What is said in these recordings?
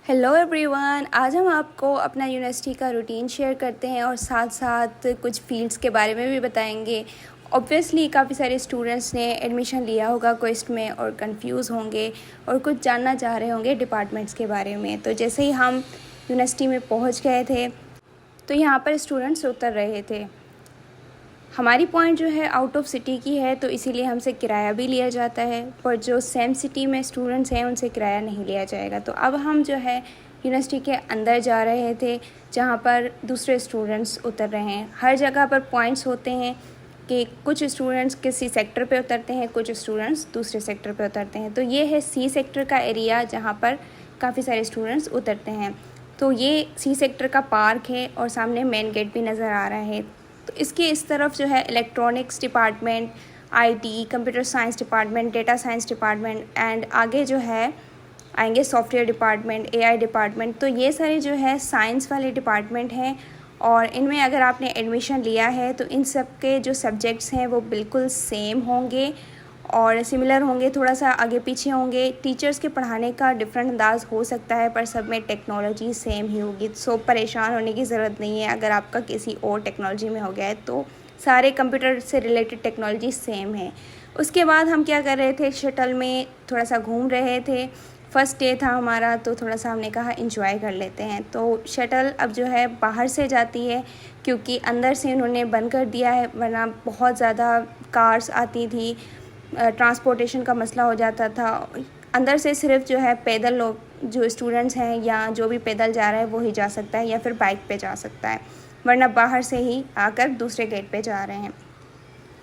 Hello everyone, आज हम आपको अपना यूनिवर्सिटी का रूटीन शेयर करते हैं और साथ साथ कुछ फील्ड्स के बारे में भी बताएंगे। ऑब्वियसली काफ़ी सारे स्टूडेंट्स ने एडमिशन लिया होगा क्वेस्ट में और कंफ्यूज होंगे और कुछ जानना चाह रहे होंगे डिपार्टमेंट्स के बारे में। तो जैसे ही हम यूनिवर्सिटी में पहुंच गए थे तो यहाँ पर स्टूडेंट्स उतर रहे थे। हमारी पॉइंट जो है आउट ऑफ सिटी की है, तो इसीलिए हमसे किराया भी लिया जाता है, पर जो सेम सिटी में स्टूडेंट्स हैं उनसे किराया नहीं लिया जाएगा। तो अब हम जो है यूनिवर्सिटी के अंदर जा रहे थे जहाँ पर दूसरे स्टूडेंट्स उतर रहे हैं। हर जगह पर पॉइंट्स होते हैं कि कुछ स्टूडेंट्स किसी सेक्टर पे उतरते हैं, कुछ स्टूडेंट्स दूसरे सेक्टर पे उतरते हैं। तो ये है सी सेक्टर का एरिया जहाँ पर काफ़ी सारे स्टूडेंट्स उतरते हैं। तो ये सी सेक्टर का पार्क है और सामने मेन गेट भी नज़र आ रहा है। तो इसके इस तरफ जो है electronics department, IT, computer science department, data science department and आगे जो है आएंगे सॉफ्टवेयर डिपार्टमेंट, एआई डिपार्टमेंट। तो ये सारे जो है साइंस वाले डिपार्टमेंट हैं और इनमें अगर आपने एडमिशन लिया है तो इन सब के जो सब्जेक्ट्स हैं वो बिल्कुल सेम होंगे और सिमिलर होंगे, थोड़ा सा आगे पीछे होंगे। टीचर्स के पढ़ाने का डिफरेंट अंदाज़ हो सकता है पर सब में टेक्नोलॉजी सेम ही होगी। सो परेशान होने की ज़रूरत नहीं है अगर आपका किसी और टेक्नोलॉजी में हो गया है, तो सारे कंप्यूटर से रिलेटेड टेक्नोलॉजी सेम है। उसके बाद हम क्या कर रहे थे, शटल में थोड़ा सा घूम रहे थे। फर्स्ट डे था हमारा तो थोड़ा सा हमने कहा इंजॉय कर लेते हैं। तो शटल अब जो है बाहर से जाती है क्योंकि अंदर से उन्होंने बंद कर दिया है, वरना बहुत ज़्यादा कार्स आती थी, ट्रांसपोर्टेशन का मसला हो जाता था। अंदर से सिर्फ जो है पैदल लोग, जो स्टूडेंट्स हैं या जो भी पैदल जा रहा है वो ही जा सकता है या फिर बाइक पे जा सकता है, वरना बाहर से ही आकर दूसरे गेट पे जा रहे हैं।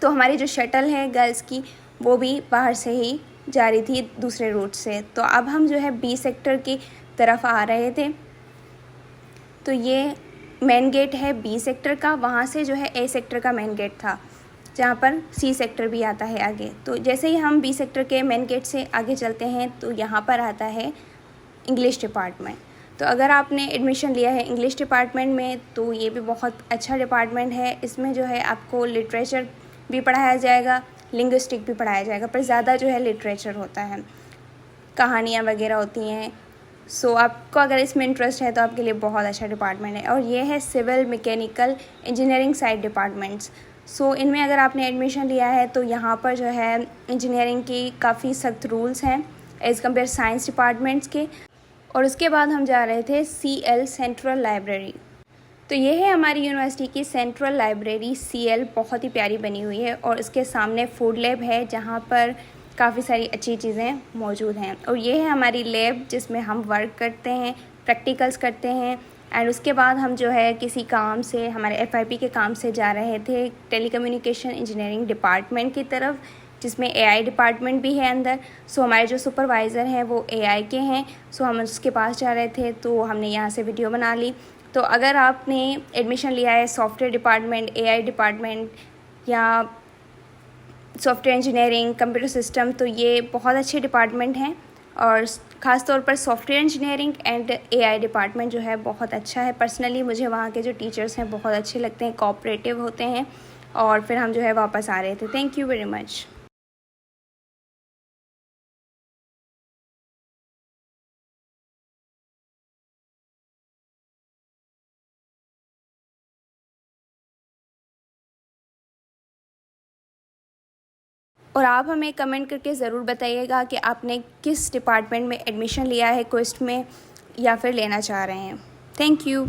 तो हमारी जो शटल है गर्ल्स की वो भी बाहर से ही जा रही थी दूसरे रूट से। तो अब हम जो है बी सेक्टर की तरफ आ रहे थे। तो ये मेन गेट है बी सेक्टर का, वहाँ से जो है ए सेक्टर का मेन गेट था जहाँ पर सी सेक्टर भी आता है आगे। तो जैसे ही हम बी सेक्टर के मेन गेट से आगे चलते हैं तो यहाँ पर आता है इंग्लिश डिपार्टमेंट। तो अगर आपने एडमिशन लिया है इंग्लिश डिपार्टमेंट में तो ये भी बहुत अच्छा डिपार्टमेंट है। इसमें जो है आपको लिटरेचर भी पढ़ाया जाएगा, लिंग्विस्टिक भी पढ़ाया जाएगा, पर ज़्यादा जो है लिटरेचर होता है, कहानियाँ वगैरह होती हैं। सो आपको अगर इसमें इंटरेस्ट है तो आपके लिए बहुत अच्छा डिपार्टमेंट है। और ये है civil, mechanical, engineering side departments. So इनमें अगर आपने एडमिशन लिया है तो यहाँ पर जो है इंजीनियरिंग की काफ़ी सख्त रूल्स हैं एज़ कम्पेयर साइंस डिपार्टमेंट्स के। और उसके बाद हम जा रहे थे CL सेंट्रल लाइब्रेरी। तो ये है हमारी यूनिवर्सिटी की सेंट्रल लाइब्रेरी CL, बहुत ही प्यारी बनी हुई है और इसके सामने फूड लैब है जहाँ पर काफ़ी सारी अच्छी चीज़ें मौजूद हैं। और ये है हमारी लैब जिसमें हम वर्क करते हैं, प्रैक्टिकल्स करते हैं। एंड उसके बाद हम जो है किसी काम से, हमारे FIP के काम से जा रहे थे टेलीकम्युनिकेशन इंजीनियरिंग डिपार्टमेंट की तरफ, जिसमें AI डिपार्टमेंट भी है अंदर। सो हमारे जो सुपरवाइज़र हैं वो AI के हैं। सो हम उसके पास जा रहे थे तो हमने यहाँ से वीडियो बना ली। तो अगर आपने एडमिशन लिया है सॉफ्टवेयर डिपार्टमेंट, AI डिपार्टमेंट या सॉफ्टवेयर इंजीनियरिंग, कंप्यूटर सिस्टम, तो ये बहुत अच्छे डिपार्टमेंट हैं। और ख़ास तौर पर software engineering and AI department जो है बहुत अच्छा है। पर्सनली मुझे वहाँ के जो टीचर्स हैं बहुत अच्छे लगते हैं, कोऑपरेटिव होते हैं। और फिर हम जो है वापस आ रहे थे। Thank you very much. और आप हमें कमेंट करके ज़रूर बताइएगा कि आपने किस डिपार्टमेंट में एडमिशन लिया है क्वेस्ट में या फिर लेना चाह रहे हैं। Thank you.